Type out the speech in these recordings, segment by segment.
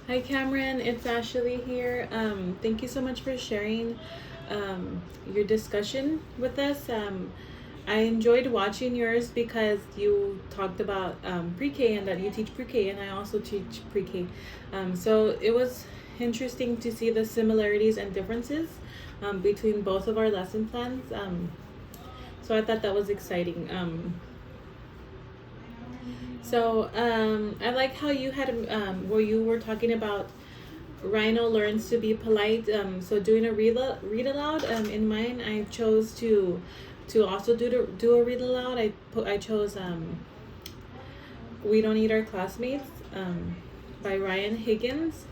Hi, Kamryn. It's Ashley here. Thank you so much for sharing your discussion with us. I enjoyed watching yours because you talked about pre-K and that you teach pre-K, and I also teach pre-K. So it was interesting to see the similarities and differences between both of our lesson plans. So I thought that was exciting. I like how you had where you were talking about Rhino learns to be polite. So doing a read aloud. In mine, I chose to also do a read aloud. I chose We Don't Eat Our Classmates by Ryan Higgins.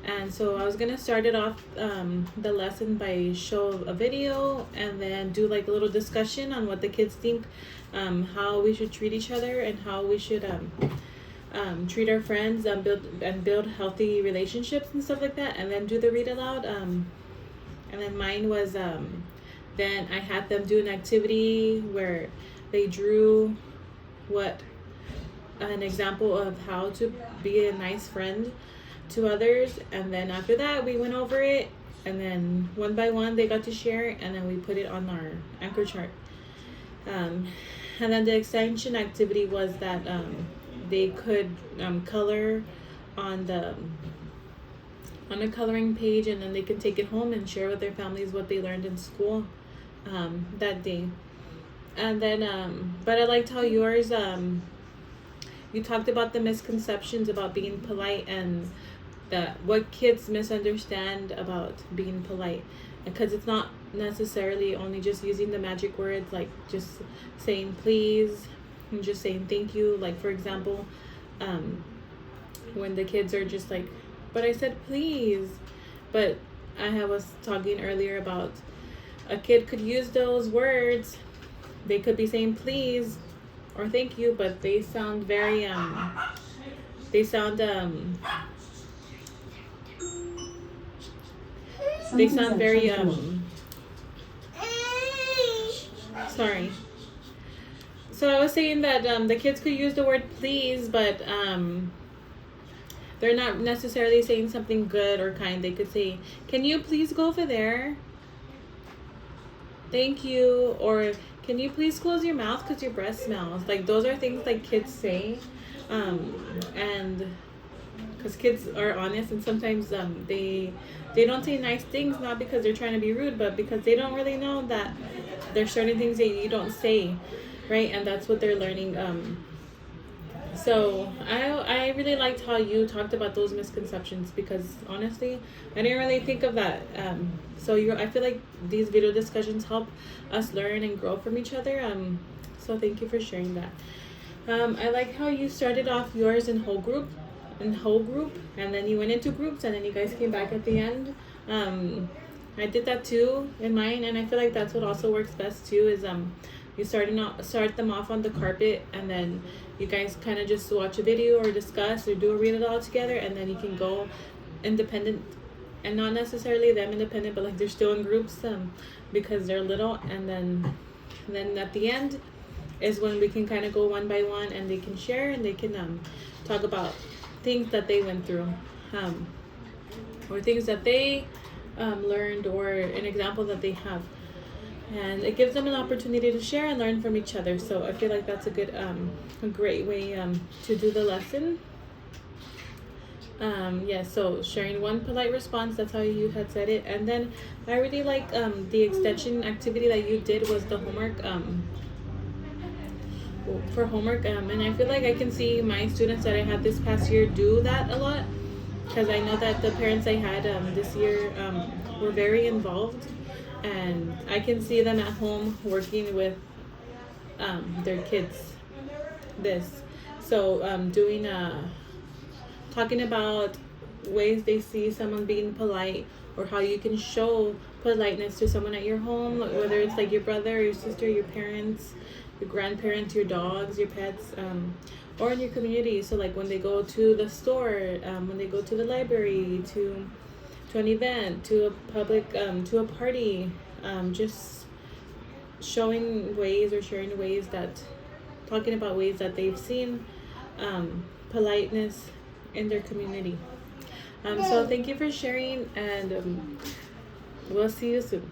And so I was gonna start it off the lesson by show a video and then do like a little discussion on what the kids think, how we should treat each other and how we should treat our friends, build healthy relationships and stuff like that, and then do the read aloud. And then mine was then I had them do an activity where they drew an example of how to be a nice friend to others, and then after that we went over it, and then one by one they got to share, and then we put it on our anchor chart. And then the extension activity was that they could color on the coloring page, and then they could take it home and share with their families what they learned in school that day. And then but I liked how yours you talked about the misconceptions about being polite and what kids misunderstand about being polite, because it's not necessarily only just using the magic words, like just saying please and just saying thank you. Like for example, when the kids are just like, but I said please. But I was talking earlier about a kid could use those words. They could be saying please or thank you, but they sound very they sound very sorry. So I was saying that the kids could use the word please, but they're not necessarily saying something good or kind. They could say, can you please go over there? Thank you. Or can you please close your mouth because your breath smells? Like those are things like kids say, and because kids are honest, and sometimes they don't say nice things, not because they're trying to be rude, but because they don't really know that there's certain things that you don't say, right? And that's what they're learning. So I really liked how you talked about those misconceptions, because honestly I didn't really think of that. I feel like these video discussions help us learn and grow from each other. So thank you for sharing that. I like how you started off yours in whole group, and then you went into groups, and then you guys came back at the end. I did that too in mine, and I feel like that's what also works best too, is you start them off on the carpet, and then you guys kind of just watch a video or discuss or do a read it all together, and then you can go independent, and not necessarily them independent, but like they're still in groups because they're little, and then at the end is when we can kind of go one by one, and they can share, and they can talk about things that they went through, or things that they learned, or an example that they have, and it gives them an opportunity to share and learn from each other. So I feel like that's a great way to do the lesson. So sharing one polite response, that's how you had said it. And then I really like the extension activity that you did was the homework, for homework, and I feel like I can see my students that I had this past year do that a lot, because I know that the parents I had this year were very involved, and I can see them at home working with their kids this. So talking about ways they see someone being polite, or how you can show politeness to someone at your home, whether it's like your brother, your sister, your parents, your grandparents, your dogs, your pets, or in your community. So like when they go to the store, when they go to the library, to an event, to a public, to a party, just showing ways or sharing ways that, talking about ways that they've seen politeness in their community. So thank you for sharing, and we'll see you soon.